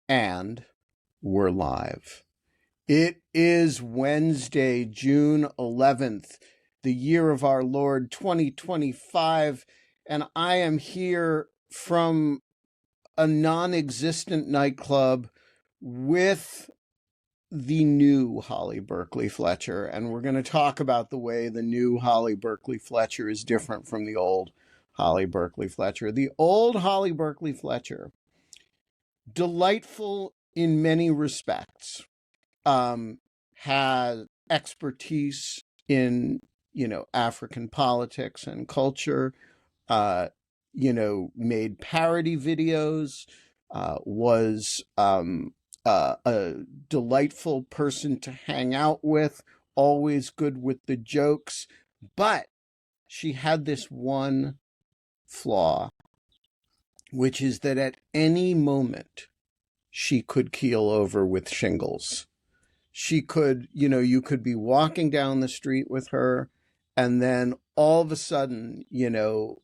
And we're live. It is Wednesday, June 11th, the year of our Lord 2025, and I am here from a non-existent nightclub with the new Holly Berkley Fletcher, and we're going to talk about the way the new Holly Berkley Fletcher is different from the old Holly Berkley Fletcher. The old Holly Berkley Fletcher, delightful in many respects, had expertise in, African politics and culture, made parody videos, was a delightful person to hang out with, always good with the jokes. But she had this one flaw, which is that at any moment she could keel over with shingles. She could, you could be walking down the street with her, and then all of a sudden, the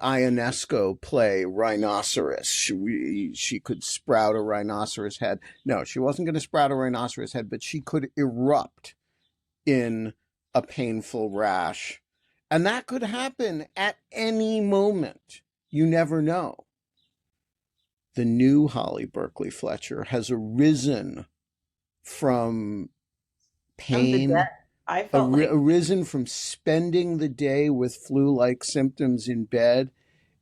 Ionesco play Rhinoceros. She could sprout a rhinoceros head. No, she wasn't going to sprout a rhinoceros head, but she could erupt in a painful rash. And that could happen at any moment. You never know. The new Holly Berkley Fletcher has arisen from pain, I felt like arisen from spending the day with flu-like symptoms in bed,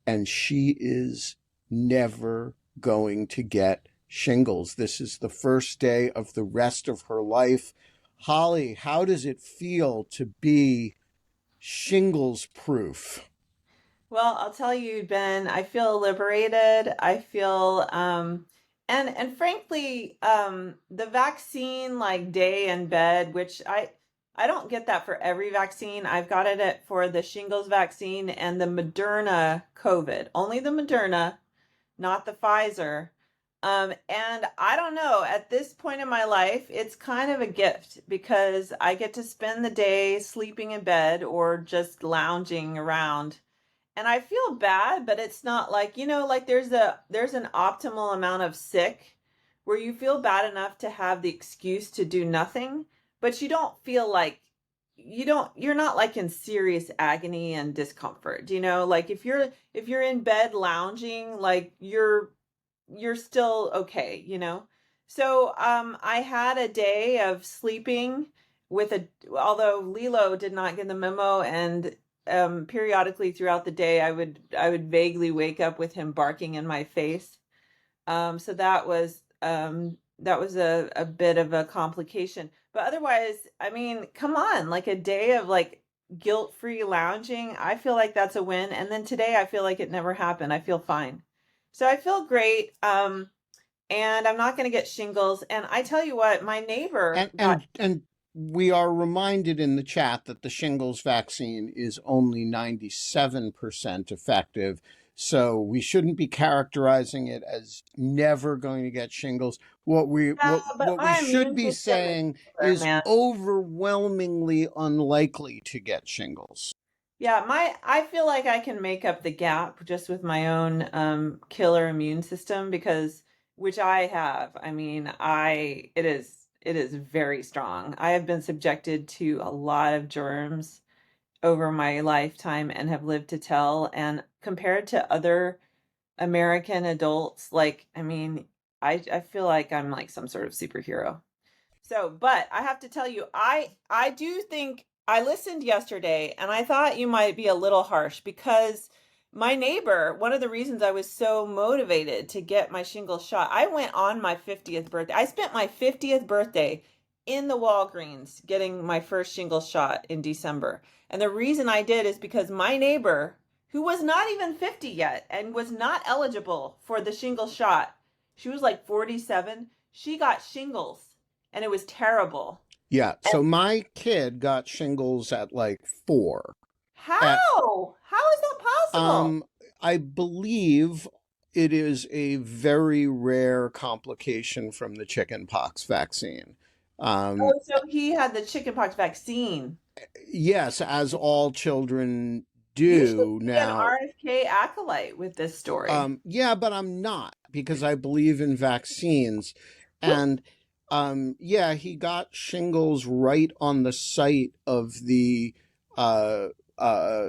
and she is never going to get shingles. This is the first day of the rest of her life. Holly, how does it feel to be shingles proof? Well, I'll tell you, Ben, I feel liberated. I feel and frankly, the vaccine like day in bed, which I don't get that for every vaccine. I've got it for the shingles vaccine and the Moderna COVID. Only the Moderna, not the Pfizer. And I don't know, at this point in my life, it's kind of a gift because I get to spend the day sleeping in bed or just lounging around. And I feel bad, but it's not like, like there's an optimal amount of sick where you feel bad enough to have the excuse to do nothing, but you don't feel like you're not like in serious agony and discomfort, like if you're in bed lounging, like you're still okay. So I had a day of sleeping although Lilo did not get the memo, and periodically throughout the day I would vaguely wake up with him barking in my face. So that was a bit of a complication. But otherwise, I mean, come on, like a day of like guilt-free lounging, I feel like that's a win. And then today I feel like it never happened. I feel fine. So I feel great. And I'm not going to get shingles. And I tell you what, my neighbor And got. and we are reminded in the chat that the shingles vaccine is only 97% effective. So we shouldn't be characterizing it as never going to get shingles. What we Yeah, what but what we my should immune be system is saying killer, is man. overwhelmingly unlikely to get shingles. Yeah, I feel like I can make up the gap just with my own killer immune system, because which I have. I mean, it is very strong. I have been subjected to a lot of germs over my lifetime and have lived to tell. And compared to other American adults, like, I mean, I feel like I'm like some sort of superhero. So, but I have to tell you, I do think I listened yesterday and I thought you might be a little harsh because my neighbor, one of the reasons I was so motivated to get my shingles shot, I went on my 50th birthday. I spent my 50th birthday in the Walgreens getting my first shingles shot in December. And the reason I did is because my neighbor, who was not even 50 yet and was not eligible for the shingles shot, she was like 47, she got shingles and it was terrible. Yeah, And so my kid got shingles at like 4. At how is that possible? Um, I believe it is a very rare complication from the chickenpox vaccine. Um, Oh, so he had the chickenpox vaccine. yes, as all children You should do be an now. RFK acolyte with this story. Yeah, but I'm not because I believe in vaccines. And yeah, he got shingles right on the site of the uh, uh,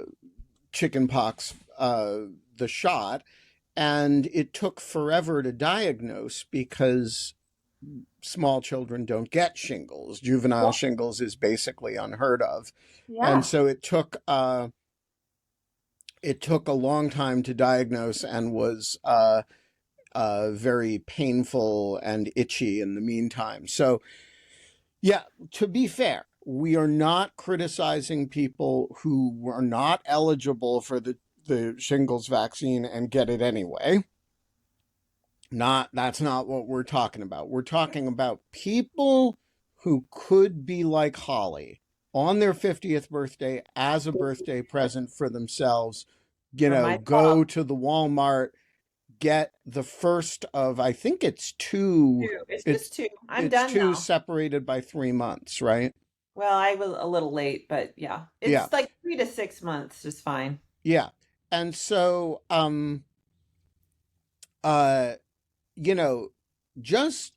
chickenpox, the shot, and it took forever to diagnose because small children don't get shingles. Juvenile Well, shingles is basically unheard of, and yeah. so it took a long time to diagnose and was very painful and itchy in the meantime. So yeah, to be fair, we are not criticizing people who were not eligible for the shingles vaccine and get it anyway. Not That's not what we're talking about. We're talking about people who could be like Holly on their 50th birthday as a birthday present for themselves, For go myself to the Walmart, get the first of, I think it's two, too. It's it's just two. I'm it's done two now. separated by 3 months, right? Well, I was a little late, but yeah. Yeah, It's like 3 to 6 months is fine. yeah. And so uh you know just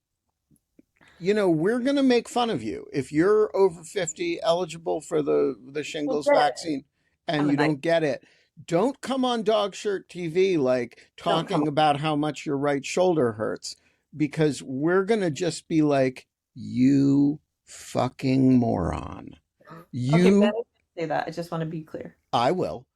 we're going to make fun of you if you're over 50 eligible for the Well, shingles get it. vaccine and I'm a you nice. don't get it. Don't come on dog shirt TV like Don't come talking about how much your right shoulder hurts, because we're going to just be like, you fucking moron. on. Okay, Ben, You I didn't say that. I just want to be clear. I will.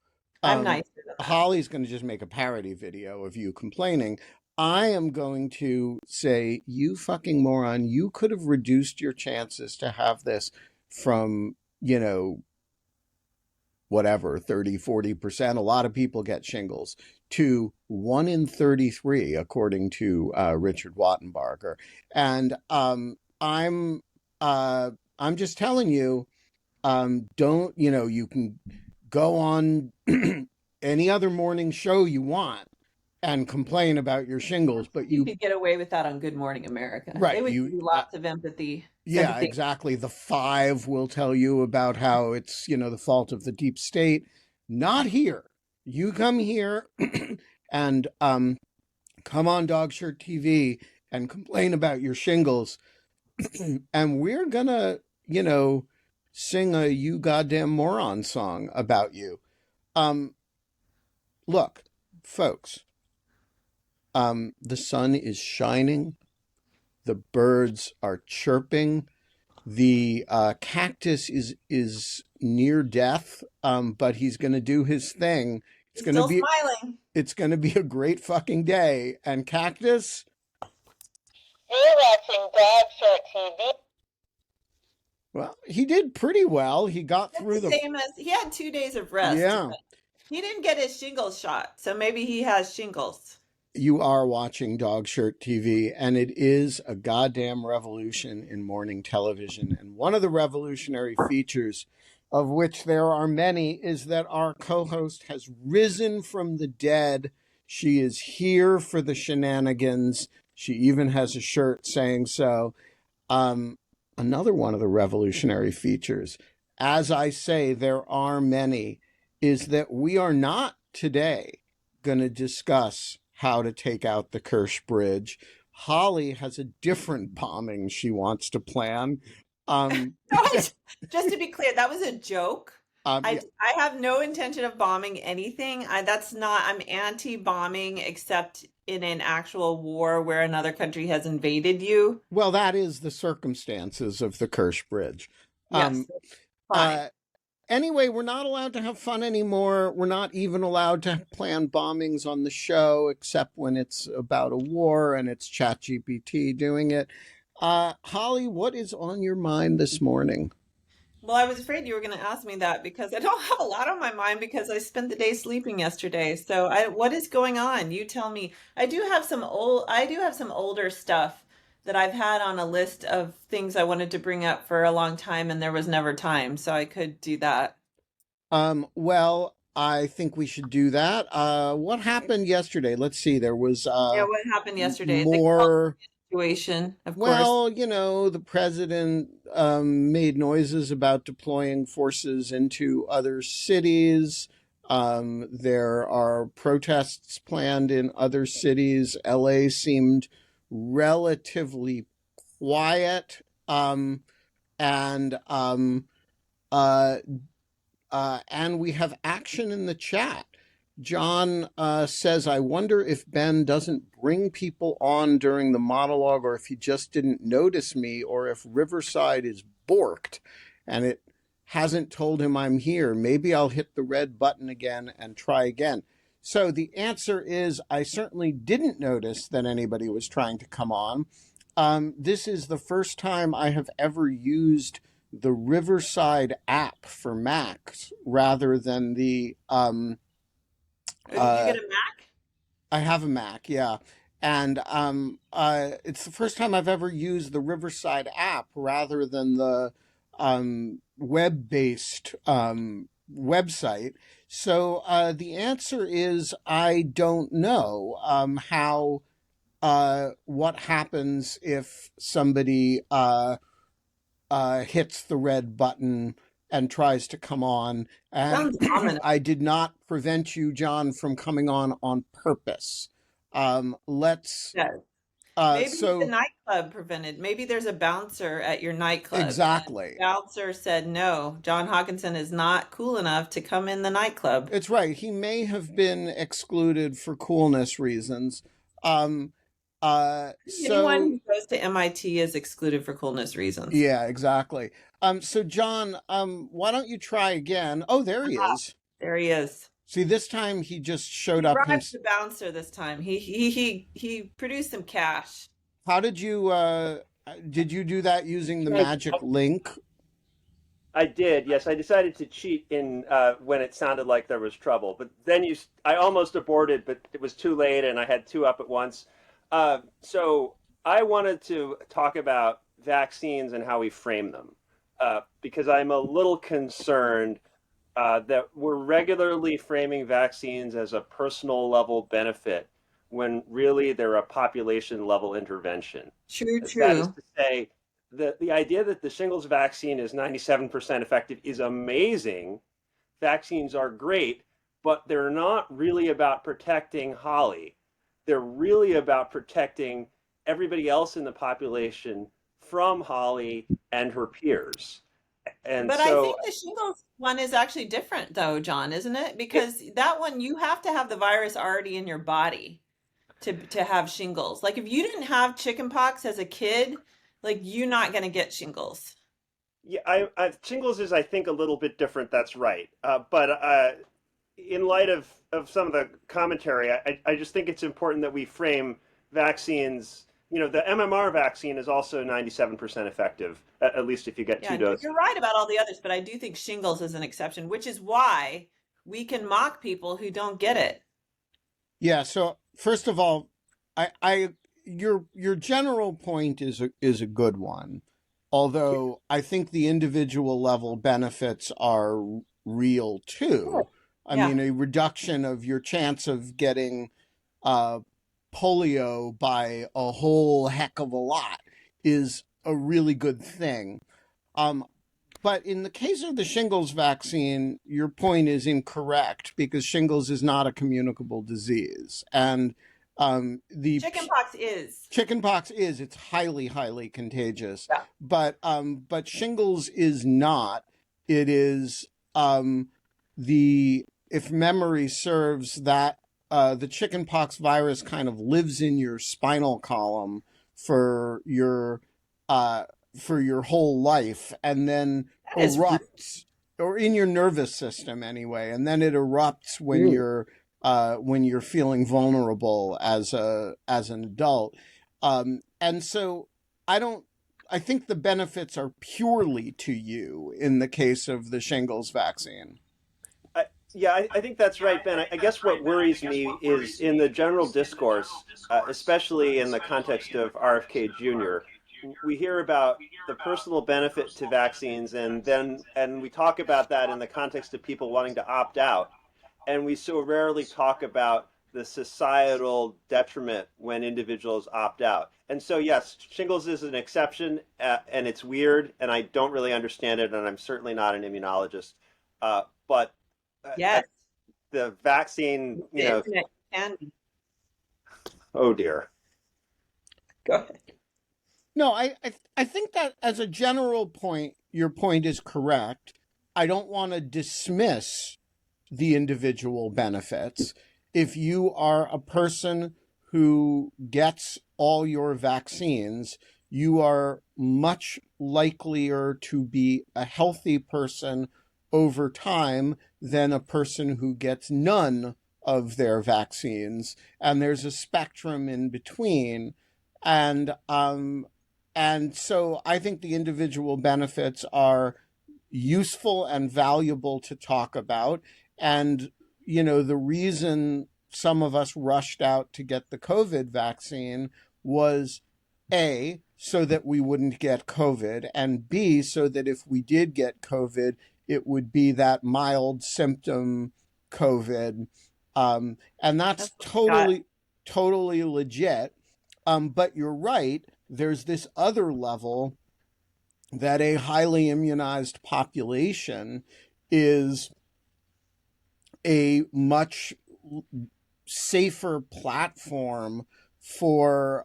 I'm um nicer than that. Holly's going to just make a parody video of you complaining. I am going to say, you fucking moron, you could have reduced your chances to have this from, whatever, 30-40%. A lot of people get shingles to 1 in 33, according to Richard Wattenbarger. And I'm just telling you, don't, you can go on any other morning show you want and complain about your shingles, but You could get away with that on Good Morning America. They right, would give you lots of empathy, yeah, sympathy. exactly. The Five will tell you about how it's, the fault of the deep state. Not here. You come here and come on Dog Shirt TV and complain about your shingles, and we're gonna, sing a "You Goddamn Moron" song about you. Um, Look, folks, the sun is shining, the birds are chirping, the cactus is near death, but he's going to do his thing. It's He's going to still be smiling. it's going to be a great fucking day. And cactus, You're watching Dog Shirt TV. well, he did pretty well. He got That's through the the same as he had 2 days of rest, yeah. but he didn't get his shingles shot, so maybe he has shingles. You are watching Dog Shirt TV, and it is a goddamn revolution in morning television. And one of the revolutionary features, of which there are many, is that our co-host has risen from the dead. She is here for the shenanigans. She even has a shirt saying so. Another one of the revolutionary features, as I say, there are many, is that we are not today going to discuss how to take out the Kirsch Bridge. Holly has a different bombing she wants to plan. Just to be clear, that was a joke. Yeah. I have no intention of bombing anything. I'm anti-bombing except in an actual war where another country has invaded you. Well, that is the circumstances of the Kirsch Bridge. Yes, fine. Anyway, we're not allowed to have fun anymore. We're not even allowed to plan bombings on the show, except when it's about a war and it's ChatGPT doing it. Holly, what is on your mind this morning? Well, I was afraid you were going to ask me that because I don't have a lot on my mind because I spent the day sleeping yesterday. So, what is going on? You tell me. I do have some older stuff that I've had on a list of things I wanted to bring up for a long time, and there was never time, so I could do that. Well, I think we should do that. What happened yesterday? Let's see. There was Yeah, what happened yesterday? The more situation, of course. well, the president made noises about deploying forces into other cities. There are protests planned in other cities. LA seemed relatively quiet. And uh, and we have action in the chat. John says, I wonder if Ben doesn't bring people on during the monologue, or if he just didn't notice me, or if Riverside is borked and it hasn't told him I'm here. Maybe I'll hit the red button again and try again. So the answer is, I certainly didn't notice that anybody was trying to come on. This is the first time I have ever used the Riverside app for Macs rather than the Did you get uh a Mac? I have a Mac, yeah. And it's the first time I've ever used the Riverside app rather than the web-based website. So the answer is I don't know how what happens if somebody hits the red button and tries to come on. And Sounds ominous. I did not prevent you, John, from coming on purpose. Let's. Yeah. Maybe the So nightclub prevented. Maybe there's a bouncer at your nightclub. And the exactly, bouncer said, no, John Hawkinson is not cool enough to come in the nightclub. it's right. He may have been excluded for coolness reasons. Um, Anyone so who goes to MIT is excluded for coolness reasons. yeah, exactly. So John, why don't you try again? Oh, there he is. There he is. See, this time he just showed up. Bribed the bouncer this time. He produced some cash. How did you do that using the magic link? I did, yes. I decided to cheat in when it sounded like there was trouble, but then I almost aborted, but it was too late, and I had two up at once. So I wanted to talk about vaccines and how we frame them, because I'm a little concerned that we're regularly framing vaccines as a personal level benefit when really they're a population level intervention. True, That is true. to say, the idea that the shingles vaccine is 97% effective is amazing. Vaccines are great, but they're not really about protecting Holly. They're really about protecting everybody else in the population from Holly and her peers. And But I so, think the shingles one is actually different though, John, isn't it? Because that one you have to have the virus already in your body to have shingles. Like if you didn't have chickenpox as a kid, like you're not going to get shingles. yeah, shingles is, I think, a little bit different. That's right. But in light of some of the commentary, I just think it's important that we frame vaccines. You know, the MMR vaccine is also 97% effective, at least if you get Yeah, two doses. you're right about all the others, but I do think shingles is an exception, which is why we can mock people who don't get it. Yeah. So first of all, I your general point is a good one, although I think the individual level benefits are real too. I Yeah. mean, a reduction of your chance of getting uh, polio by a whole heck of a lot is a really good thing. Um, but in the case of the shingles vaccine, your point is incorrect because shingles is not a communicable disease. And the Chickenpox is. chickenpox is, it's highly contagious. Yeah. But shingles is not. It is if memory serves, that the chickenpox virus kind of lives in your spinal column for your whole life, and then That is rude. erupts, or in your nervous system anyway, and then it erupts when you're feeling vulnerable as an adult. And so I think the benefits are purely to you in the case of the shingles vaccine. Yeah, I think that's right, Ben. I guess what worries me is in the general discourse, especially in the context of RFK Jr., we hear about the personal benefit to vaccines, and we talk about that in the context of people wanting to opt out. And we so rarely talk about the societal detriment when individuals opt out. And so, yes, shingles is an exception, and it's weird, and I don't really understand it, and I'm certainly not an immunologist. But Yes. the vaccine, The internet can be. oh dear. Go ahead. No, I think that as a general point, your point is correct. I don't want to dismiss the individual benefits. If you are a person who gets all your vaccines, you are much likelier to be a healthy person over time than a person who gets none of their vaccines. And there's a spectrum in between. And so I think the individual benefits are useful and valuable to talk about. And, the reason some of us rushed out to get the COVID vaccine was A, so that we wouldn't get COVID, and B, so that if we did get COVID, it would be that mild symptom COVID. And that's totally legit. But you're right, there's this other level that a highly immunized population is a much safer platform for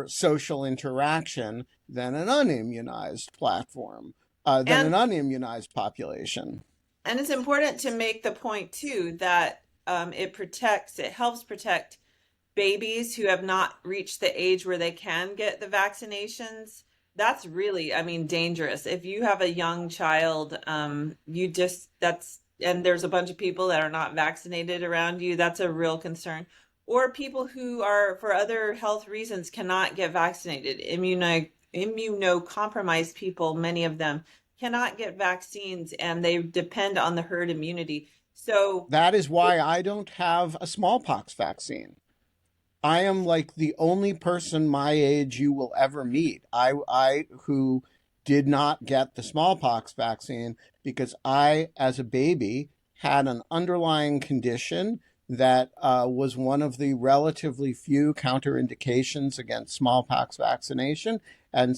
social interaction than an unimmunized platform, than an unimmunized population. And it's important to make the point too that it helps protect babies who have not reached the age where they can get the vaccinations. That's really, dangerous. If you have a young child, and there's a bunch of people that are not vaccinated around you, that's a real concern. Or people who are, for other health reasons, cannot get vaccinated. Immunocompromised people, many of them, cannot get vaccines, and they depend on the herd immunity. So that is why I don't have a smallpox vaccine. I am like the only person my age you will ever meet. I who did not get the smallpox vaccine because I, as a baby, had an underlying condition that was one of the relatively few counterindications against smallpox vaccination. And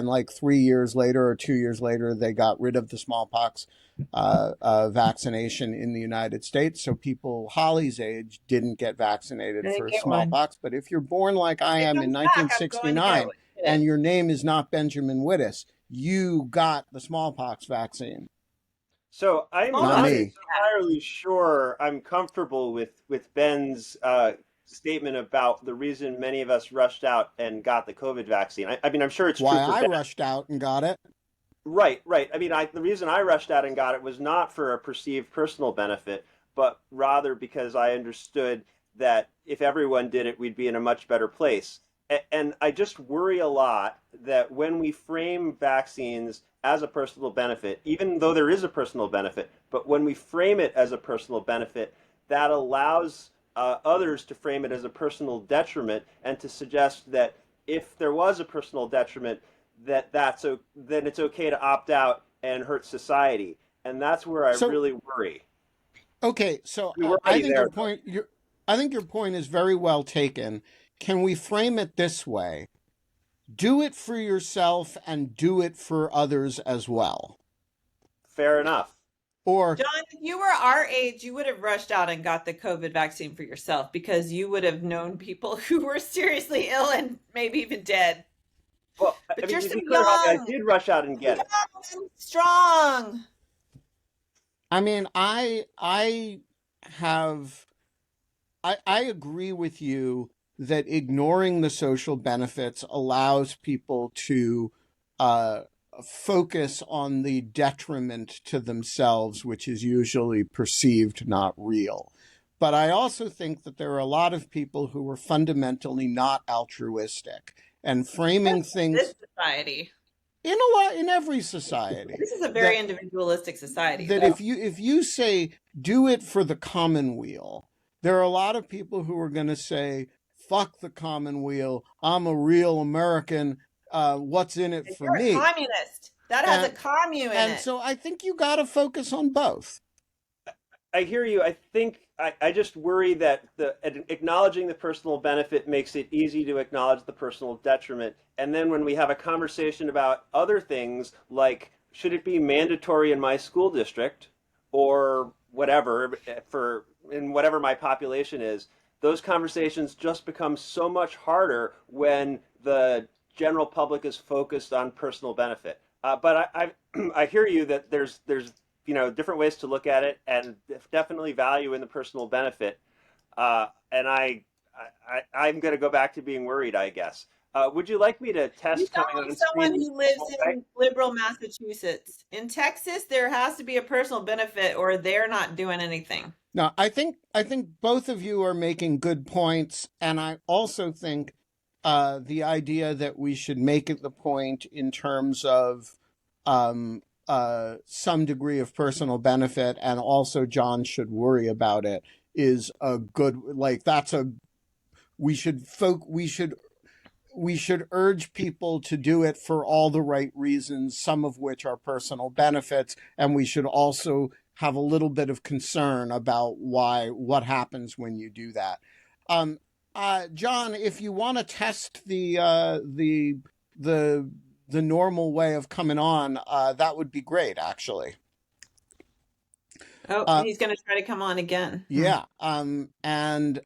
like 3 years later or 2 years later, they got rid of the smallpox vaccination in the United States. So people Holly's age didn't get vaccinated for smallpox. But if you're born like I am in 1969 and your name is not Benjamin Wittes, you got the smallpox vaccine. So I'm not entirely sure I'm comfortable with Ben's statement about the reason many of us rushed out and got the COVID vaccine. I'm sure it's why true for I Ben. rushed out and got it. Right. The reason I rushed out and got it was not for a perceived personal benefit, but rather because I understood that if everyone did it, we'd be in a much better place. And I just worry a lot that when we frame vaccines as a personal benefit, even though there is a personal benefit, but when we frame it as a personal benefit, that allows others to frame it as a personal detriment and to suggest that if there was a personal detriment, then it's okay to opt out and hurt society. And that's where I really worry. Okay, so I think your point is very well taken. Can we frame it this way? Do it for yourself and do it for others as well. Fair enough. Or John, if you were our age, you would have rushed out and got the COVID vaccine for yourself because you would have known people who were seriously ill and maybe even dead. Well, but you're so young. I did rush out and get it. Strong. I agree with you that ignoring the social benefits allows people to focus on the detriment to themselves, which is usually perceived, not real. But I also think that there are a lot of people who are fundamentally not altruistic and framing things. This society. In every society. This is a very individualistic society. That if you say do it for the commonweal, there are a lot of people who are going to say, fuck the commonweal. I'm a real American. What's in it for me? You're a communist. That has a commune in it. And so I think you got to focus on both. I hear you. I think I just worry that acknowledging the personal benefit makes it easy to acknowledge the personal detriment. And then when we have a conversation about other things like should it be mandatory in my school district or whatever for in whatever my population is, those conversations just become so much harder when the general public is focused on personal benefit. But I hear you that there's different ways to look at it, and definitely value in the personal benefit. And I'm going to go back to being worried, I guess. Would you like me to You test sound coming like on someone screen? who lives in liberal Massachusetts. In Texas, there has to be a personal benefit or they're not doing anything. No, I think both of you are making good points, and I also think the idea that we should make it the point in terms of some degree of personal benefit, and also John should worry about it, is a good, like, that's a we should urge people to do it for all the right reasons, some of which are personal benefits, and we should also have a little bit of concern about what happens when you do that. Um, John, if you want to test the normal way of coming on, that would be great, actually. Oh, he's going to try to come on again. Yeah. And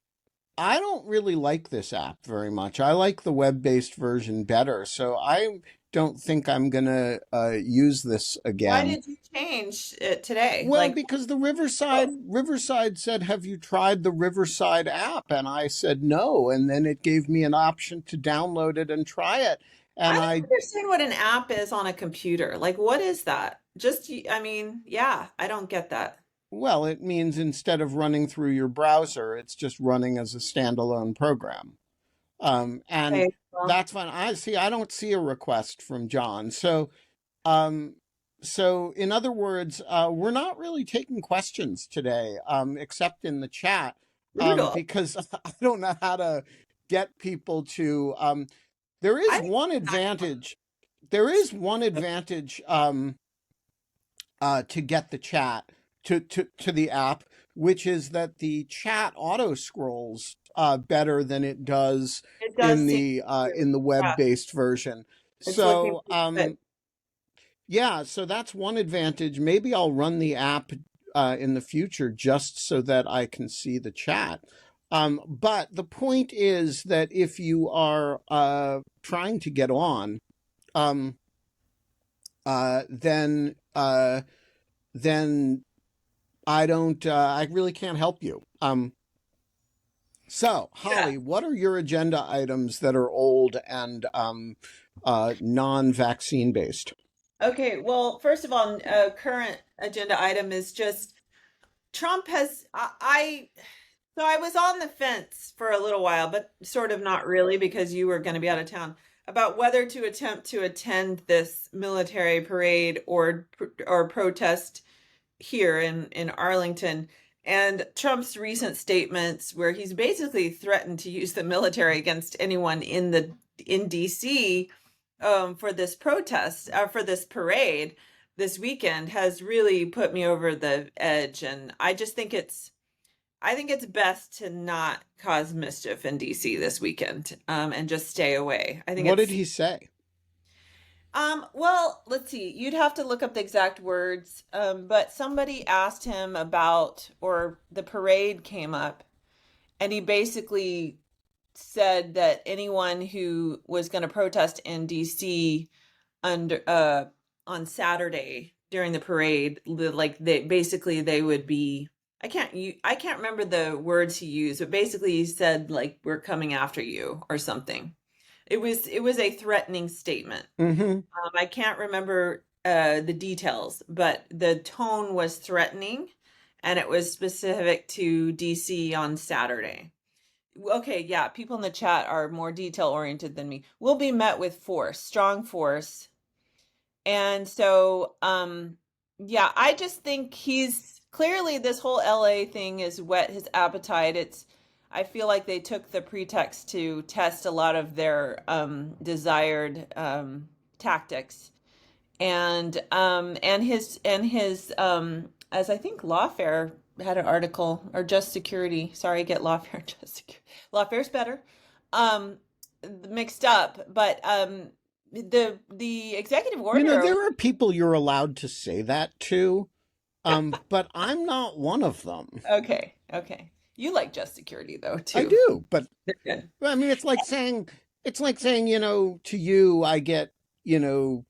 I don't really like this app very much. I like the web-based version better, so I don't think I'm gonna use this again. Why did you change it today? Well, because the Riverside said, "Have you tried the Riverside app?" And I said no, and then it gave me an option to download it and try it. And I don't understand what an app is on a computer. Like, what is that? Yeah, I don't get that. Well, it means instead of running through your browser, it's just running as a standalone program. And Okay, well, that's fine. I don't see a request from John. So in other words, we're not really taking questions today, except in the chat, brutal. because I don't know how to get people to, there is one advantage. There is one advantage to get the chat to the app, which is that the chat auto scrolls better than it does in the web-based version. So yeah, so that's one advantage. Maybe I'll run the app in the future just so that I can see the chat. But the point is that if you are trying to get on, then I really can't help you. So, Holly, what are your agenda items that are old and non-vaccine based? Okay, well, first of all, a current agenda item is just Trump has so I was on the fence for a little while, but sort of not really because you were going to be out of town, about whether to attempt to attend this military parade or protest here in Arlington. And Trump's recent statements where he's basically threatened to use the military against anyone in DC for this protest, for this parade this weekend, has really put me over the edge. And I just think it's best to not cause mischief in DC this weekend, and just stay away. I think. What did he say? Well, let's see. You'd have to look up the exact words. But somebody asked him about, or the parade came up, and he basically said that anyone who was going to protest in DC on Saturday during the parade, they would be. I can't remember the words he used, but basically he said, like, we're coming after you or something. It was a threatening statement. Mm-hmm. I can't remember the details, but the tone was threatening, and it was specific to DC on Saturday. Okay, yeah, people in the chat are more detail oriented than me. We'll be met with force, strong force. And so, yeah, I just think he's clearly, this whole LA thing has whet his appetite. I feel like they took the pretext to test a lot of their desired tactics, and his as I think Lawfare had an article, or Just Security. Sorry, I get Lawfare, Just Security. Lawfare's better. Mixed up, but the executive order. There are people you're allowed to say that to. But I'm not one of them. Okay, okay. You like just security though I too. do, but Good. I mean, it's like saying, to you, I get, you know,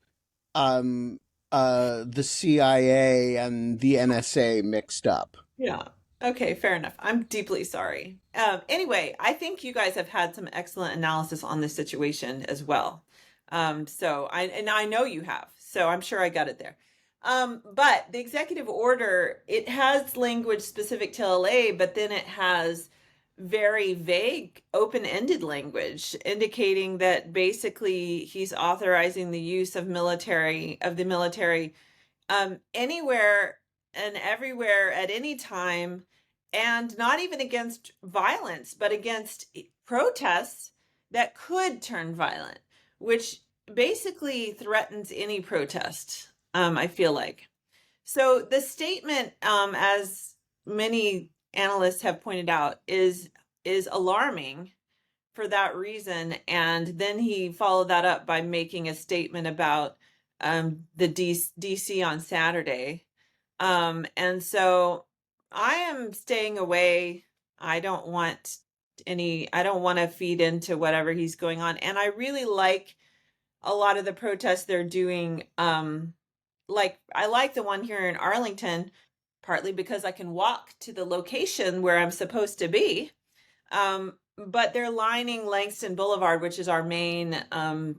um, the CIA and the NSA mixed up. Yeah. Okay, fair enough. I'm deeply sorry. Anyway, I think you guys have had some excellent analysis on this situation as well. And I know you have, so I'm sure I got it there. But the executive order, it has language specific to LA, but then it has very vague, open-ended language indicating that basically he's authorizing the use of the military anywhere and everywhere at any time, and not even against violence, but against protests that could turn violent, which basically threatens any protest, I feel like. So the statement, as many analysts have pointed out, is alarming for that reason. And then he followed that up by making a statement about the DC on Saturday. And so I am staying away. I don't want I don't want to feed into whatever he's going on. And I really like a lot of the protests they're doing. Like I like the one here in Arlington, partly because I can walk to the location where I'm supposed to be. But they're lining Langston Boulevard, which is our main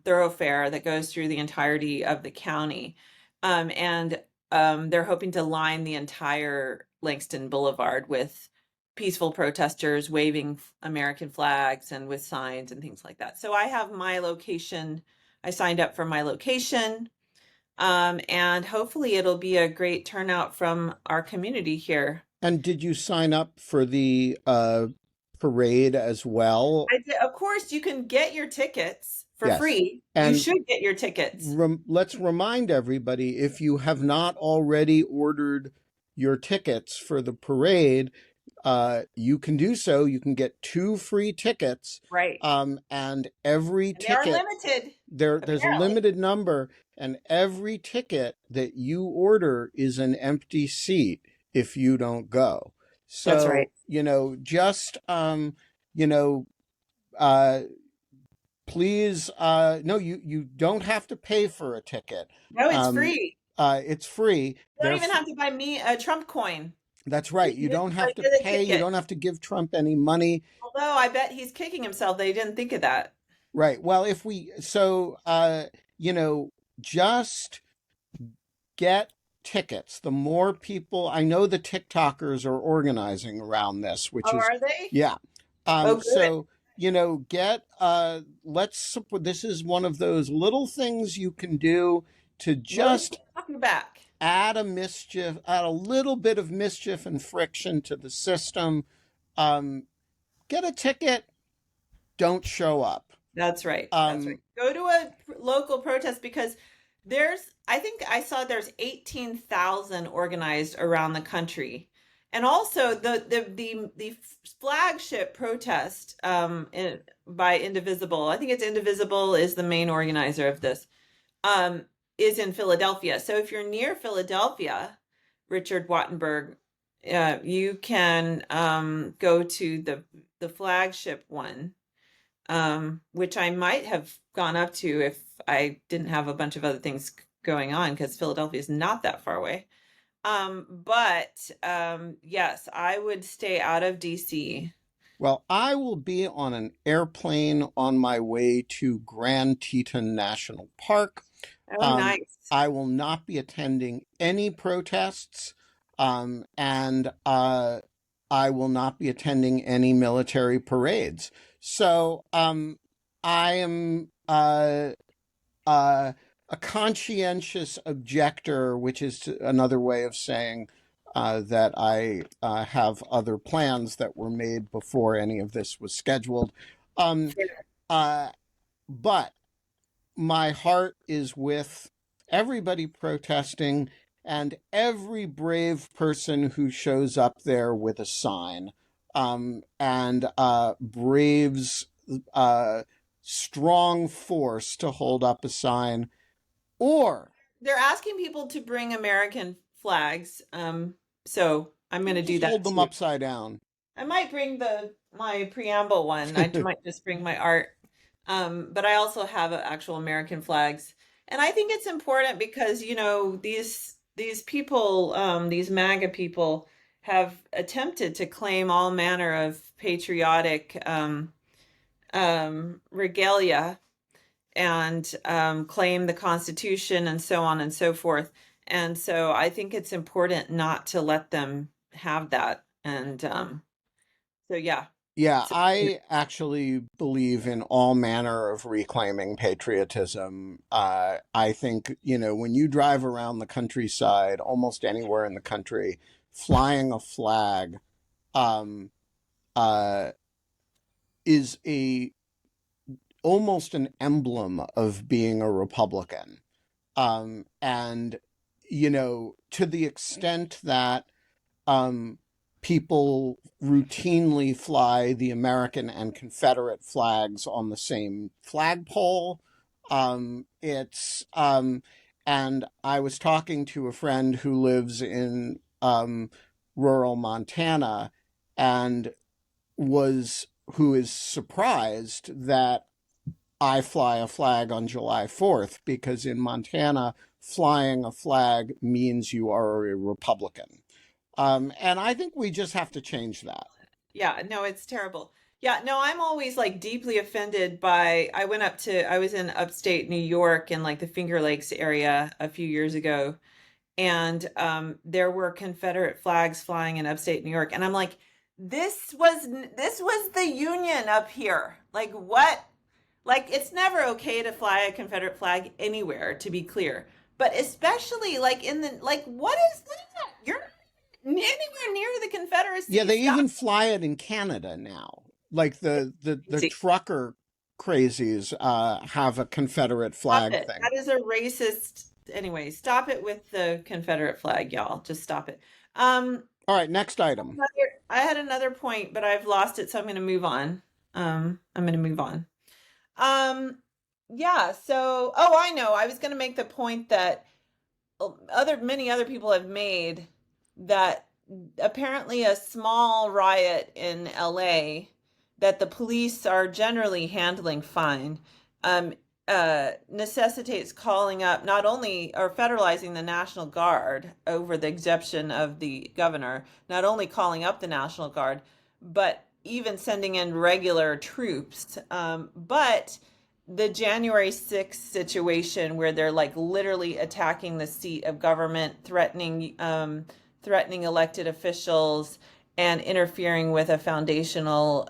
thoroughfare that goes through the entirety of the county. And they're hoping to line the entire Langston Boulevard with peaceful protesters waving American flags and with signs and things like that. So I have my location. I signed up for my location. And hopefully it'll be a great turnout from our community here. And did you sign up for the parade as well? I did. Of course, you can get your tickets for Yes. free. And you should get your tickets. let's remind everybody, if you have not already ordered your tickets for the parade, you can do so. You can get 2 free tickets. Right. And every And they are ticket, limited. there's a apparently. limited number, and every ticket that you order is an empty seat if you don't go. So, That's right. just, please, no, you don't have to pay for a ticket. No, it's free. It's free. You don't even have to buy me a Trump coin. That's right. You don't have to get a pay. You ticket. don't have to give Trump any money. Although I bet he's kicking himself that he didn't think of that. Right. Well, just get tickets. The more people, I know the TikTokers are organizing around this, which is, are they? yeah. Good. So, this is one of those little things you can do to just back. add a little bit of mischief and friction to the system. Get a ticket, don't show up. That's right. That's right. Go to a local protest, because I think I saw there's 18,000 organized around the country. And also the flagship protest by Indivisible, I think it's Indivisible is the main organizer of this, is in Philadelphia. So if you're near Philadelphia, Richard Wattenberg, you can go to the flagship one, which I might have gone up to if I didn't have a bunch of other things going on, because Philadelphia is not that far away. Yes, I would stay out of DC. Well, I will be on an airplane on my way to Grand Teton National Park. Oh, nice. I will not be attending any protests, and I will not be attending any military parades. So I am a conscientious objector, which is another way of saying that I have other plans that were made before any of this was scheduled. But my heart is with everybody protesting and every brave person who shows up there with a sign and braves strong force to hold up a sign. Or they're asking people to bring American flags. So I'm going to do Just that hold them too. upside down. I might bring my preamble one. I might just bring my art. But I also have actual American flags. And I think it's important because, these people, these MAGA people have attempted to claim all manner of patriotic regalia and claim the Constitution and so on and so forth. And so I think it's important not to let them have that. And so, yeah. Yeah, So, I actually believe in all manner of reclaiming patriotism. I think, when you drive around the countryside, almost anywhere in the country, flying a flag um, uh, is almost an emblem of being a Republican. And, to the extent that um, people routinely fly the American and Confederate flags on the same flagpole. And I was talking to a friend who lives in rural Montana and who is surprised that I fly a flag on July 4th, because in Montana, flying a flag means you are a Republican. And I think we just have to change that. yeah, no, it's terrible. Yeah, no, I'm always like deeply offended by. I was in upstate New York in like the Finger Lakes area a few years ago, and there were Confederate flags flying in upstate New York, and I'm like, this was the Union up here. Like what? Like it's never okay to fly a Confederate flag anywhere, to be clear, but especially like in the like what is that? You're anywhere near the Confederacy. Yeah, they Stop even fly it in Canada now. Like the it. trucker crazies have a Confederate Stop flag it. thing. That is a racist. Anyway, stop it with the Confederate flag, y'all. Just stop it. All right, next item. I had another point, but I've lost it, so I'm going to move on. I'm going to move on. Yeah. So, oh, I know. I was going to make the point that many other people have made that apparently a small riot in LA that the police are generally handling fine um, necessitates calling up not only or federalizing the National Guard over the exception of the governor, not only calling up the National Guard, but even sending in regular troops. But the January 6th situation where they're like literally attacking the seat of government, threatening elected officials, and interfering with a foundational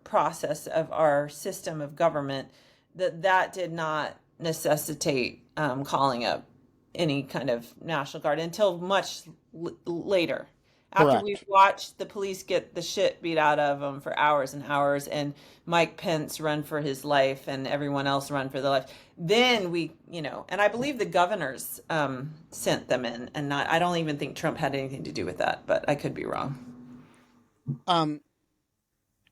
process of our system of government, that did not necessitate calling up any kind of National Guard until much later. After we've Correct. watched the police get the shit beat out of them for hours and hours, and Mike Pence run for his life, and everyone else run for their life, then and I believe the governors sent them in, and I don't even think Trump had anything to do with that, but I could be wrong. Um,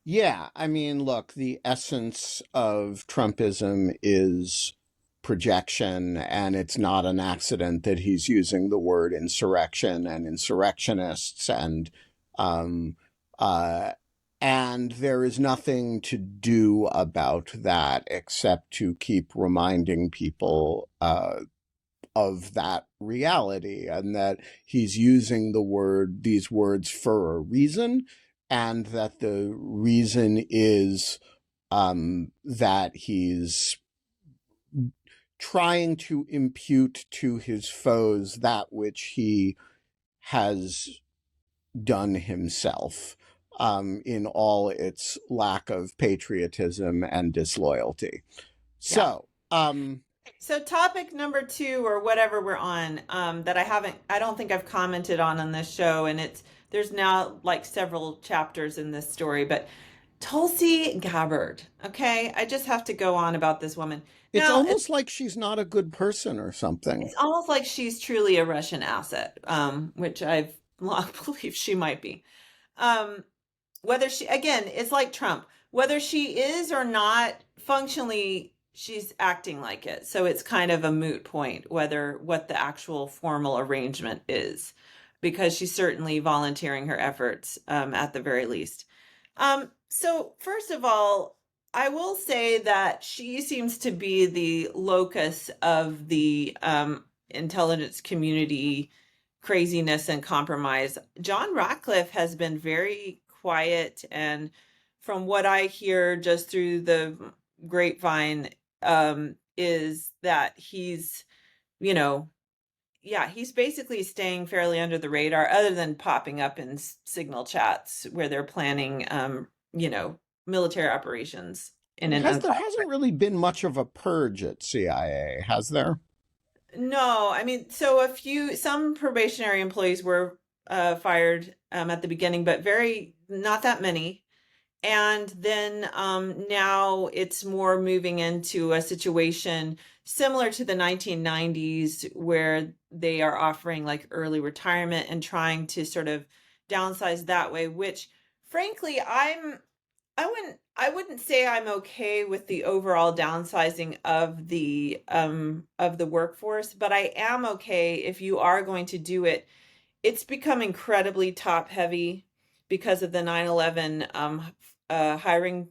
yeah, I mean, look, the essence of Trumpism is projection, and it's not an accident that he's using the word insurrection and insurrectionists, um, uh, and there is nothing to do about that except to keep reminding people of that reality, and that he's using these words for a reason, and that the reason is that he's trying to impute to his foes that which he has done himself, in all its lack of patriotism and disloyalty. Yeah. So, Topic number 2 or whatever we're on, that I don't think I've commented on this show, and there's now like several chapters in this story, but Tulsi Gabbard. Okay. I just have to go on about this woman. it's Now, almost like she's not a good person or something. it's almost like she's truly a Russian asset, which I've long believed she might be. Um, Whether again, it's like Trump, whether she is or not, functionally, she's acting like it. So it's kind of a moot point what the actual formal arrangement is. because she's certainly volunteering her efforts at the very least. So first of all, I will say that she seems to be the locus of the intelligence community craziness and compromise. John Ratcliffe has been very quiet, and from what I hear just through the grapevine, is that he's, you know, yeah, he's basically staying fairly under the radar, other than popping up in signal chats where they're planning, military operations in an There hasn't really been much of a purge at CIA, has there? No, I mean, so some probationary employees were fired at the beginning, but not that many. And then now it's more moving into a situation similar to the 1990s, where they are offering like early retirement and trying to sort of downsize that way, which frankly, I wouldn't say I'm okay with the overall downsizing of the workforce, but I am okay if you are going to do it. It's become incredibly top heavy because of the 9/11 hiring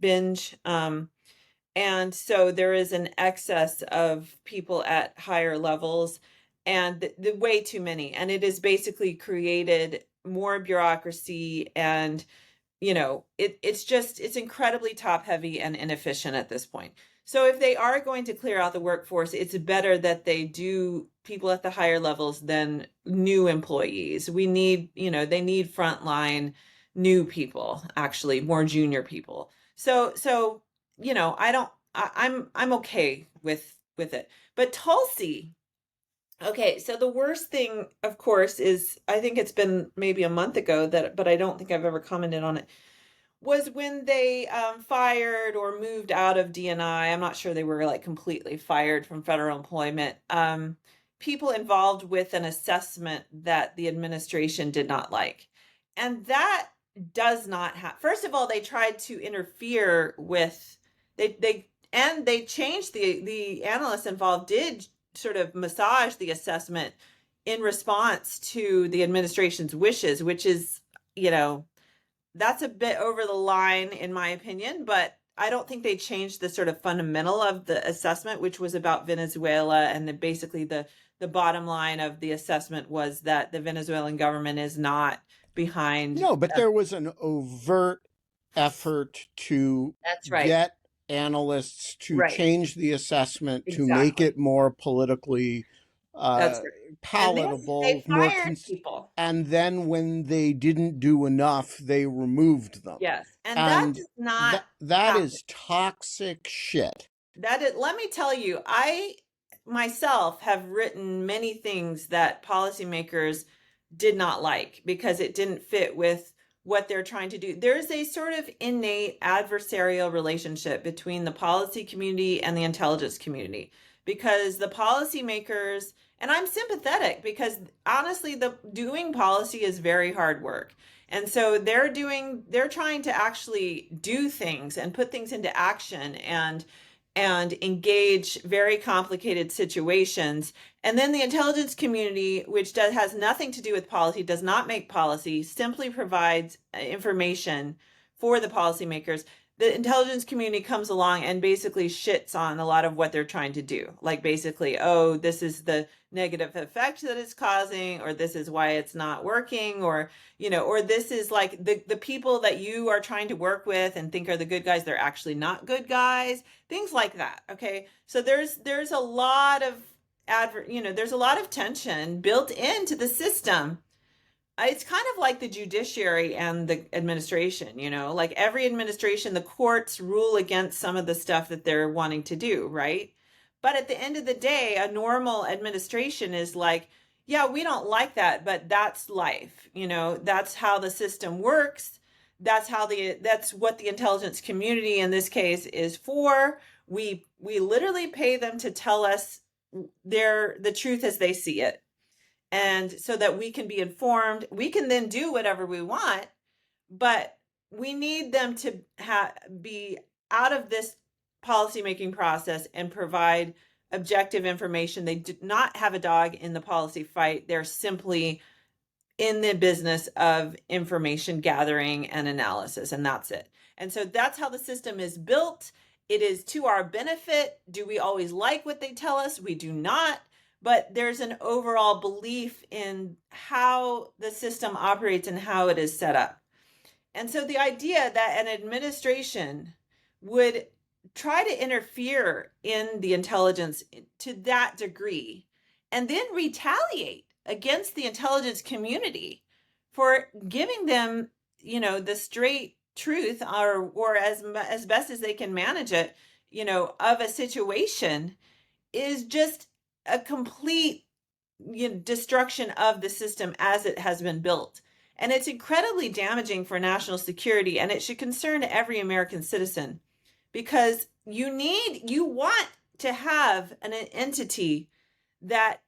binge. And so there is an excess of people at higher levels, and the way too many. And it has basically created more bureaucracy, and it's incredibly top heavy and inefficient at this point. So if they are going to clear out the workforce, it's better that they do people at the higher levels than new employees. They need frontline new people, actually more junior people. So I'm okay with it. But Tulsi, okay, so the worst thing, of course, is, I think it's been maybe a month ago, but I don't think I've ever commented on it, was when they fired or moved out of DNI. I'm not sure they were like completely fired from federal employment. People involved with an assessment that the administration did not like. And that does not have, first of all, they tried to interfere with, they changed the analysts involved did sort of massage the assessment in response to the administration's wishes, which is, that's a bit over the line in my opinion, but I don't think they changed the sort of fundamental of the assessment, which was about Venezuela. And basically the bottom line of the assessment was that the Venezuelan government is not behind. No, but there was an overt effort to That's right. get analysts to change the assessment to Exactly. make it more politically That's right. palatable. They fired people. And then when they didn't do enough, they removed them. Yes. And that does not that is toxic shit. Let me tell you, I myself have written many things that policymakers did not like because it didn't fit with what they're trying to do. There's a sort of innate adversarial relationship between the policy community and the intelligence community, because the policymakers, and I'm sympathetic because honestly, doing policy is very hard work. And so they're trying to actually do things and put things into action and engage very complicated situations. And then the intelligence community, which has nothing to do with policy, does not make policy, simply provides information for the policymakers. The intelligence community comes along and basically shits on a lot of what they're trying to do. Like basically, oh, this is the negative effect that it's causing, or this is why it's not working, or, or this is like the people that you are trying to work with and think are the good guys, they're actually not good guys, things like that. Okay. So there's a lot of there's a lot of tension built into the system. It's kind of like the judiciary and the administration, like every administration, the courts rule against some of the stuff that they're wanting to do, right? But at the end of the day, a normal administration is like, yeah, we don't like that, but that's life. That's how the system works. That's what the intelligence community in this case is for. We literally pay them to tell us the truth as they see it. And so that we can be informed, we can then do whatever we want, but we need them to be out of this policymaking process and provide objective information. They do not have a dog in the policy fight. They're simply in the business of information gathering and analysis, and that's it. And so that's how the system is built. It is to our benefit. Do we always like what they tell us? We do not. But there's an overall belief in how the system operates and how it is set up. And so the idea that an administration would try to interfere in the intelligence to that degree and then retaliate against the intelligence community for giving them, the straight truth or as best as they can manage it, of a situation is just a complete destruction of the system as it has been built. And it's incredibly damaging for national security, and it should concern every American citizen, because you want to have an entity that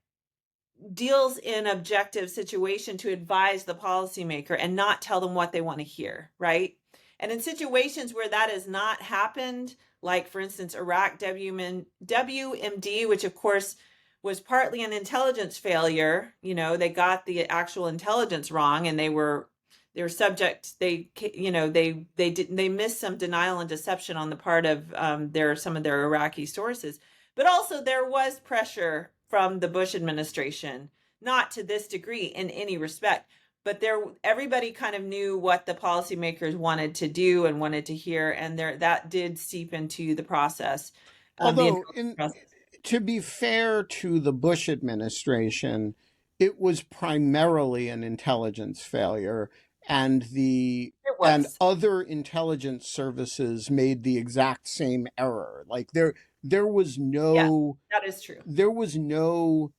deals in objective situation to advise the policymaker and not tell them what they want to hear, right? And in situations where that has not happened, like for instance, Iraq WMD, which of course was partly an intelligence failure. They got the actual intelligence wrong, and they were subject. They missed some denial and deception on the part of some of their Iraqi sources. But also there was pressure from the Bush administration, not to this degree in any respect, but everybody kind of knew what the policymakers wanted to do and wanted to hear, and that did seep into the process. Although, to be fair to the Bush administration, it was primarily an intelligence failure, and other intelligence services made the exact same error. Like there was no, that is true. There was no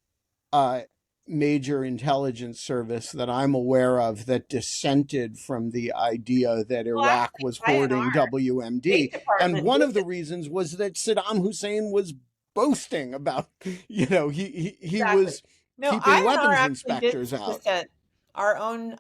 major intelligence service that I'm aware of that dissented from the idea that Iraq was hoarding WMD. And one of the reasons was that Saddam Hussein was boasting about, he was keeping weapons inspectors out. Our own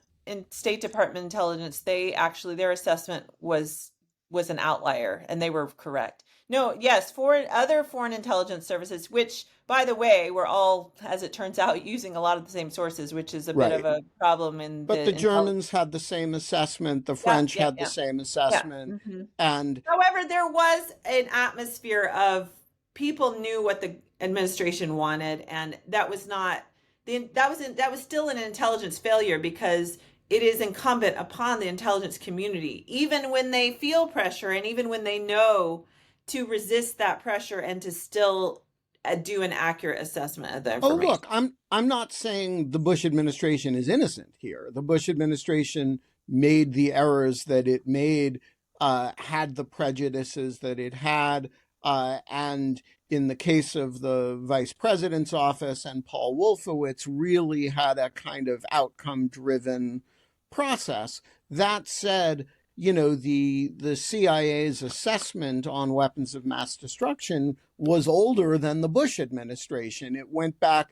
State Department intelligence, their assessment was an outlier, and they were correct. No, yes, other foreign intelligence services, which, by the way, were all, as it turns out, using a lot of the same sources, which is a bit of a problem. But the Germans had the same assessment. The French had the same assessment. Yeah. Mm-hmm. And however, there was an atmosphere of people knew what the administration wanted, and that was still an intelligence failure, because it is incumbent upon the intelligence community, even when they feel pressure and even when they know, to resist that pressure and to still do an accurate assessment of the information. Oh, look, I'm not saying the Bush administration is innocent here. The Bush administration made the errors that it made, had the prejudices that it had, and in the case of the vice president's office and Paul Wolfowitz, really had a kind of outcome-driven process. That said, the CIA's assessment on weapons of mass destruction was older than the Bush administration. It went back,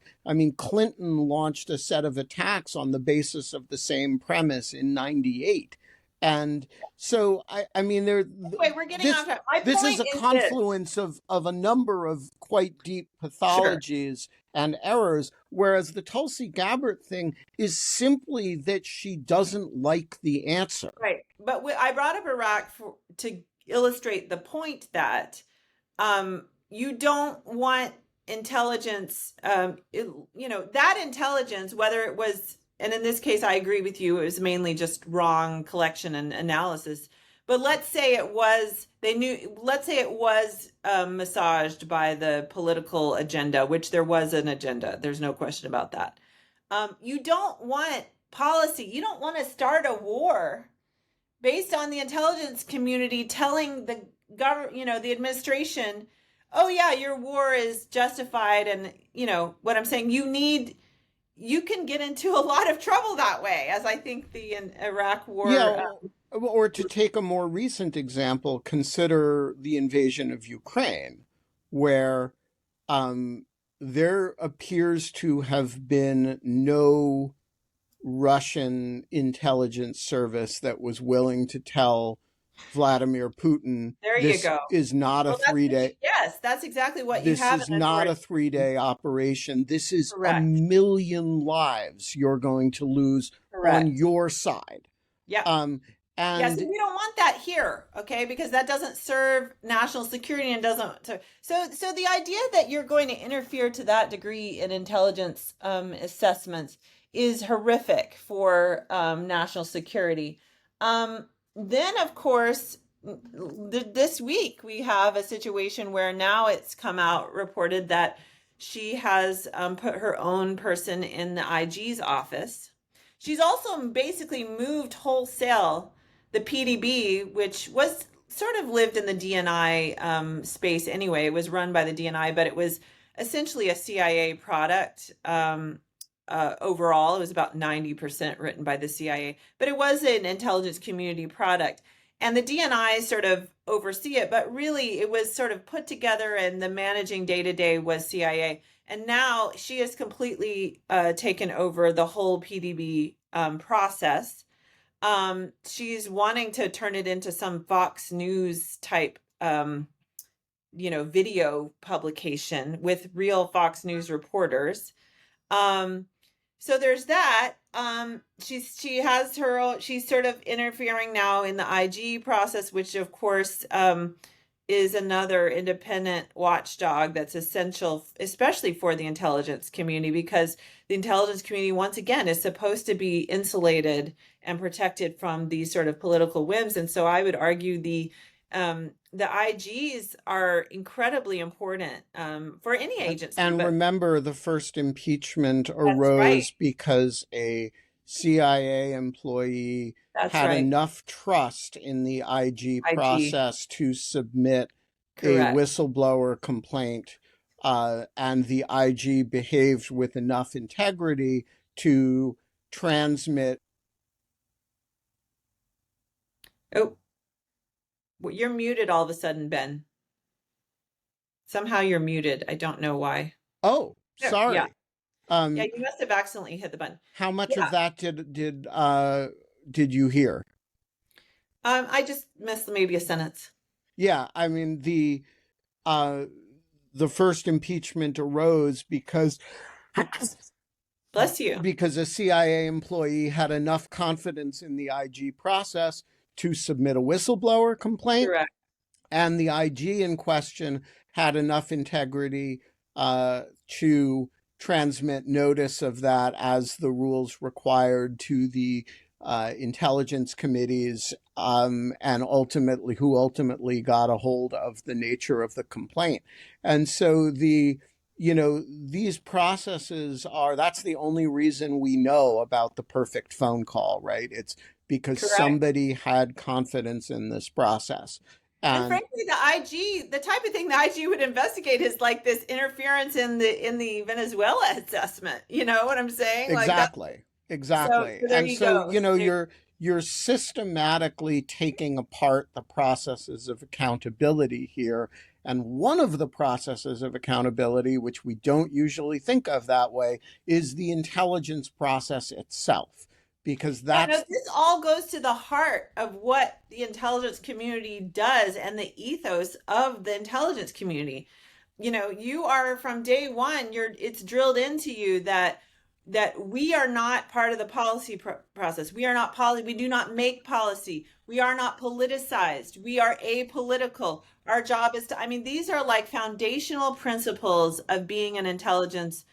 Clinton launched a set of attacks on the basis of the same premise in 98. And so, we're getting off track. This is a confluence of a number of quite deep pathologies and errors, whereas the Tulsi Gabbard thing is simply that she doesn't like the answer. Right. But I brought up Iraq to illustrate the point that you don't want intelligence, that intelligence, whether it was, and in this case, I agree with you, it was mainly just wrong collection and analysis. But let's say it was massaged by the political agenda, which there was an agenda. There's no question about that. You don't want policy. You don't want to start a war based on the intelligence community telling the government, the administration, oh yeah, your war is justified. And what I'm saying, you can get into a lot of trouble that way, as I think the Iraq war. Yeah, or to take a more recent example, consider the invasion of Ukraine, where there appears to have been no Russian intelligence service that was willing to tell Vladimir Putin. There you This go. is not a Well, that's 3-day. yes, that's exactly what you This have is in not a authoritarian. 3-day operation. This is a Correct. million lives you're going to lose on Correct. your side. Yeah. And we don't want that here, okay? Because that doesn't serve national security and doesn't. So the idea that you're going to interfere to that degree in intelligence assessments is horrific for national security. Then, of course, this week we have a situation where now it's come out reported that she has put her own person in the IG's office. She's also basically moved wholesale the PDB, which was sort of lived in the DNI space anyway. It was run by the DNI, but it was essentially a CIA product overall. It was about 90% written by the CIA, but it was an intelligence community product. And the DNI sort of oversee it, but really it was sort of put together and the managing day-to-day was CIA. And now she has completely taken over the whole PDB process. She's wanting to turn it into some Fox News type, video publication with real Fox News reporters. So there's that. She's sort of interfering now in the IG process, which of course is another independent watchdog that's essential, especially for the intelligence community, because the intelligence community, once again, is supposed to be insulated and protected from these sort of political whims. And so I would argue the IGs are incredibly important for any agency. And remember, the first impeachment arose right. because a CIA employee had enough trust in the IG process to submit a whistleblower complaint, and the IG behaved with enough integrity to transmit. Oh, well, you're muted all of a sudden, Ben. Somehow you're muted. I don't know why. Oh, sorry. Yeah. You must have accidentally hit the button. How much of that did you hear? I just missed maybe a sentence. Yeah, I mean the first impeachment arose because bless you, because a CIA employee had enough confidence in the IG process to submit a whistleblower complaint. Correct. And the IG in question had enough integrity to transmit notice of that as the rules required to the intelligence committees, and who ultimately got a hold of the nature of the complaint. And so these processes that's the only reason we know about the perfect phone call, right? It's because somebody had confidence in this process. And frankly, the IG, the type of thing the IG would investigate is like this interference in the Venezuela assessment. You know what I'm saying? Exactly. So you're systematically taking apart the processes of accountability here. And one of the processes of accountability, which we don't usually think of that way, is the intelligence process itself. Because this all goes to the heart of what the intelligence community does and the ethos of the intelligence community. You are from day one, it's drilled into you that we are not part of the policy process. We are not we do not make policy. We are not politicized. We are apolitical. Our job is these are like foundational principles of being an intelligence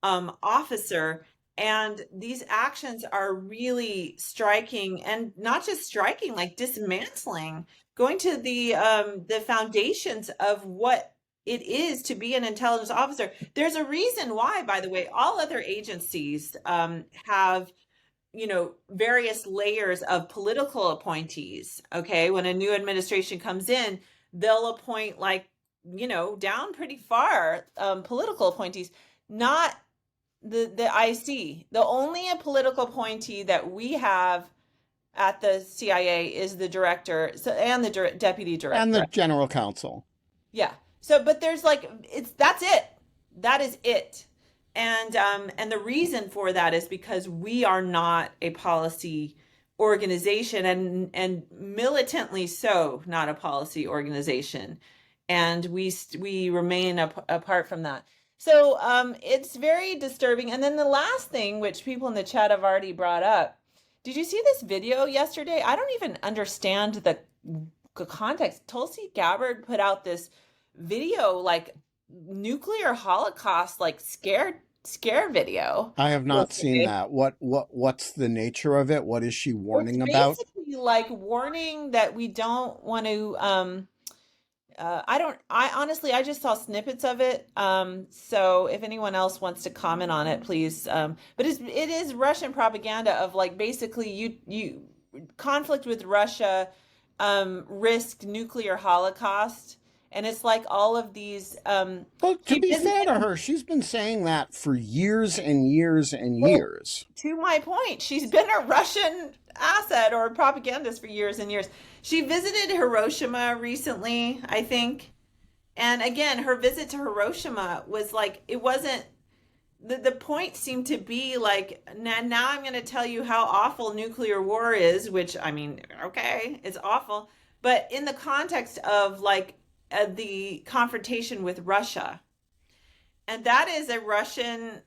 officer. And these actions are really striking, and not just striking, like dismantling, going to the foundations of what it is to be an intelligence officer. There's a reason why, by the way, all other agencies have, various layers of political appointees. Okay, when a new administration comes in, they'll appoint down pretty far political appointees, not the IC. The only political appointee that we have at the CIA is the director, and the deputy director and the general counsel. Yeah. So, but there's that's it. That is it. And the reason for that is because we are not a policy organization, and militantly so, not a policy organization. And we remain apart from that. So it's very disturbing. And then the last thing, which people in the chat have already brought up, did you see this video yesterday? I don't even understand the context. Tulsi Gabbard put out this video, like nuclear holocaust, like scare video. I have not seen yesterday. that. What's the nature of it? What is she warning It's about? basically like warning that we don't want to I honestly, I just saw snippets of it. So if anyone else wants to comment on it, please. But it is Russian propaganda of like basically you conflict with Russia risked nuclear holocaust. And it's like all of these Well, to be fair to her, she's been saying that for years and years and years. To my point, she's been a Russian asset or propagandist for years and years. She visited Hiroshima recently, I think. And again, her visit to Hiroshima was like, it wasn't, the point seemed to be like, now I'm going to tell you how awful nuclear war is, which, I mean, okay, it's awful. But in the context of like the confrontation with Russia. And that is a Russian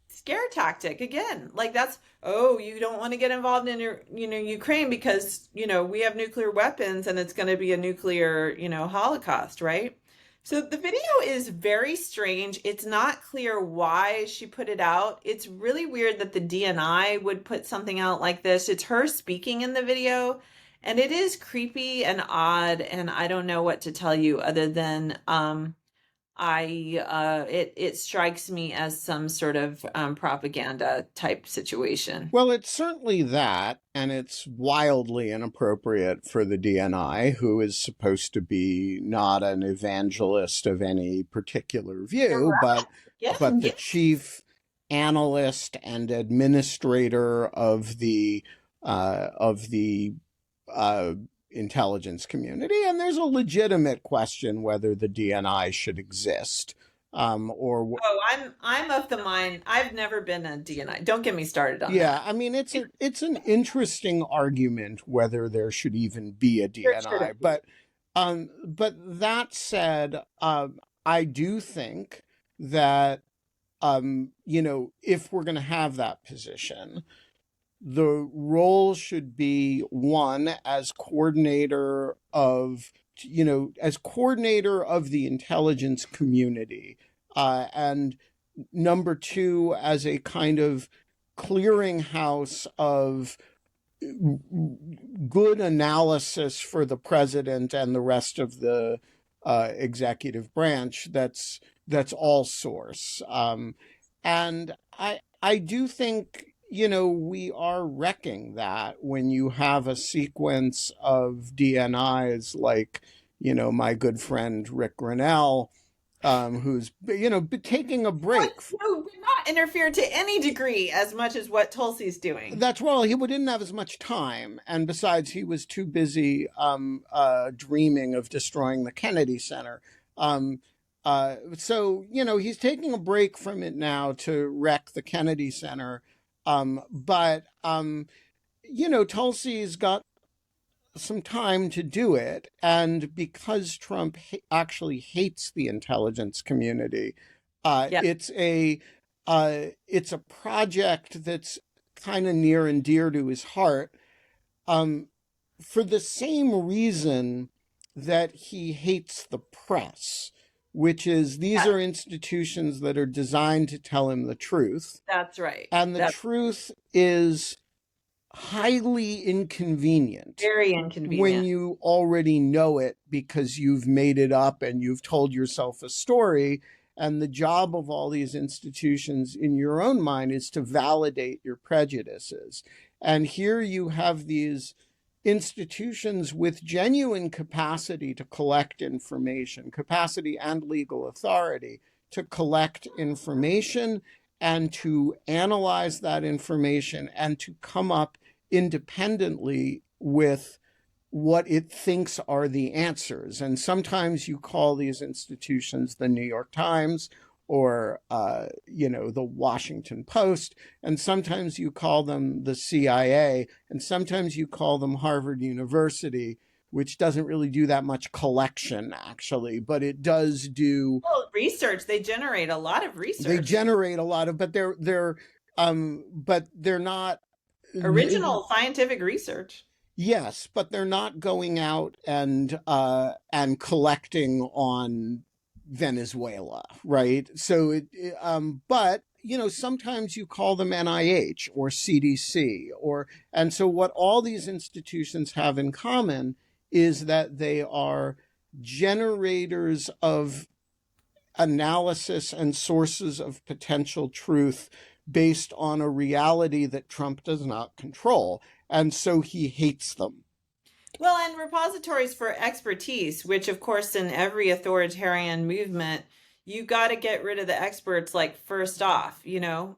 scare tactic again. Like that's, oh, you don't want to get involved in your, Ukraine because, we have nuclear weapons and it's going to be a nuclear, holocaust, right? So the video is very strange. It's not clear why she put it out. It's really weird that the DNI would put something out like this. It's her speaking in the video, and it is creepy and odd, and I don't know what to tell you other than it strikes me as some sort of propaganda type situation. Well, it's certainly that, and it's wildly inappropriate for the DNI, who is supposed to be not an evangelist of any particular view, but the chief analyst and administrator of the intelligence community, and there's a legitimate question whether the DNI should exist. I'm of the mind. I've never been a DNI. Don't get me started on that. Yeah, I mean it's an interesting argument whether there should even be a DNI. But that said, I do think that if we're going to have that position, the role should be one as coordinator of the intelligence community, and number two as a kind of clearinghouse of good analysis for the president and the rest of the executive branch. That's all source, and I do think we are wrecking that when you have a sequence of DNIs like, my good friend Rick Grinnell, who's, taking a break. No, not interfere to any degree as much as what Tulsi's doing. He didn't have as much time. And besides, he was too busy dreaming of destroying the Kennedy Center. So, he's taking a break from it now to wreck the Kennedy Center. But Tulsi's got some time to do it. And because Trump actually hates the intelligence community, it's a project that's kind of near and dear to his heart, for the same reason that he hates the press, which is these are institutions that are designed to tell him the truth. That's right. And the truth is highly inconvenient. Very inconvenient. When you already know it because you've made it up and you've told yourself a story. And the job of all these institutions in your own mind is to validate your prejudices. And here you have these institutions with genuine capacity to collect information, capacity and legal authority to collect information and to analyze that information and to come up independently with what it thinks are the answers. And sometimes you call these institutions the New York Times or the Washington Post, and sometimes you call them the CIA, and sometimes you call them Harvard University, which doesn't really do that much collection, actually, but it does do research. They generate a lot of research. They generate a lot of, but they're not original scientific research. Yes, but they're not going out and collecting on Venezuela, right? So but sometimes you call them NIH or CDC and so what all these institutions have in common is that they are generators of analysis and sources of potential truth based on a reality that Trump does not control. And so he hates them. Well, and repositories for expertise, which of course in every authoritarian movement, you got to get rid of the experts like first off,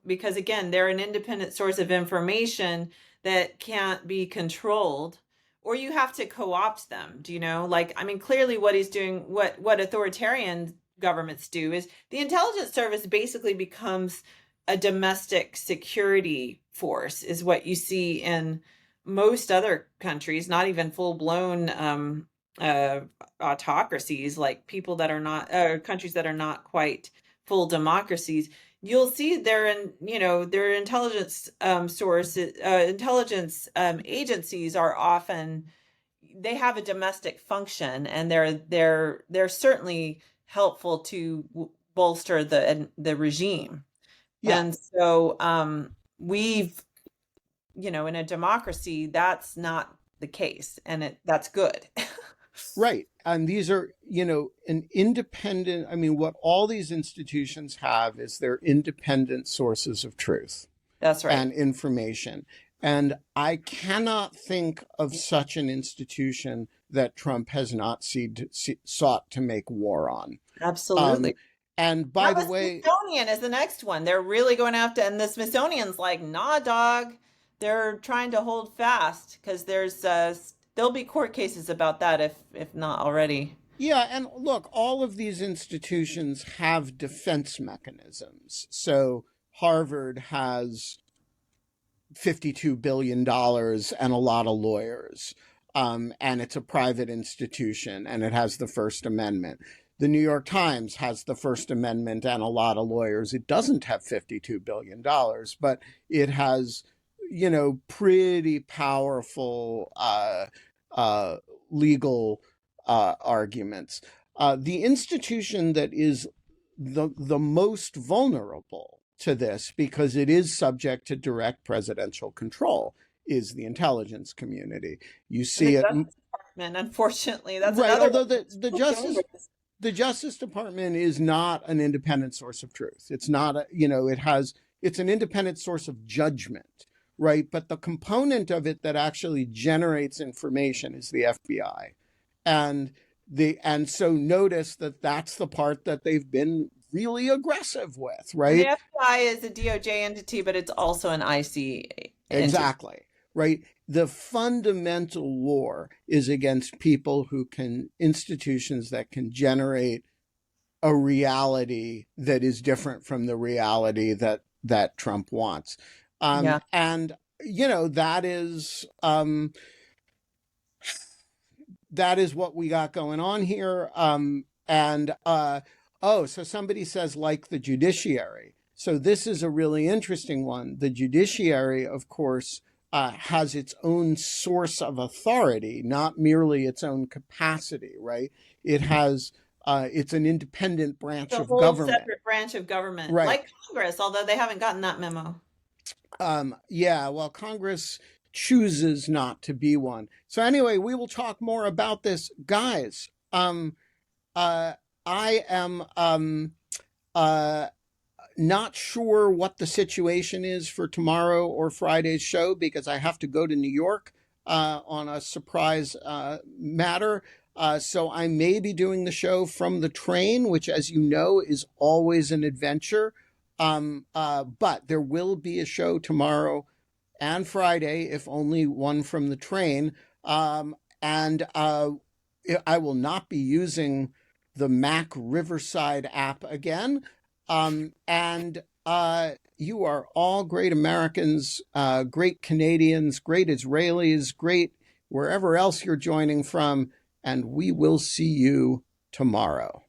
because again, they're an independent source of information that can't be controlled, or you have to co-opt them. Clearly what he's doing, what authoritarian governments do is the intelligence service basically becomes a domestic security force, is what you see in most other countries, not even full-blown autocracies, like people that are not countries that are not quite full democracies. You'll see their intelligence intelligence agencies are often, they have a domestic function, and they're certainly helpful to bolster the regime. Yeah. And so we've in a democracy, that's not the case, and that's good. Right. And these are, an independent, what all these institutions have is their independent sources of truth. That's right. And information. And I cannot think of such an institution that Trump has not sought to make war on. Absolutely. And by the way, Smithsonian is the next one. They're really going after, and the Smithsonian's like, nah, dog. They're trying to hold fast because there'll be court cases about that if not already. Yeah, and look, all of these institutions have defense mechanisms. So Harvard has $52 billion and a lot of lawyers, and it's a private institution, and it has the First Amendment. The New York Times has the First Amendment and a lot of lawyers. It doesn't have $52 billion, but it has pretty powerful legal arguments. The institution that is the most vulnerable to this, because it is subject to direct presidential control, is the intelligence community. You see it. Department, unfortunately, that's right. Another Although the Justice Department is not an independent source of truth. It's not it's an independent source of judgment. Right. But the component of it that actually generates information is the FBI. And so notice that that's the part that they've been really aggressive with. Right. The FBI is a DOJ entity, but it's also an IC entity. Exactly. Right. The fundamental war is against people institutions that can generate a reality that is different from the reality that Trump wants. And, that is what we got going on here. So somebody says, like the judiciary. So this is a really interesting one. The judiciary, of course, has its own source of authority, not merely its own capacity, right? It has, it's an independent branch of government. A whole separate branch of government, right. Like Congress, although they haven't gotten that memo. Well, Congress chooses not to be one. So anyway, we will talk more about this. Guys, I am not sure what the situation is for tomorrow or Friday's show, because I have to go to New York on a surprise matter. So I may be doing the show from the train, which, as you know, is always an adventure. But there will be a show tomorrow and Friday, if only one from the train. And I will not be using the Mac Riverside app again. And you are all great Americans, great Canadians, great Israelis, great wherever else you're joining from. And we will see you tomorrow.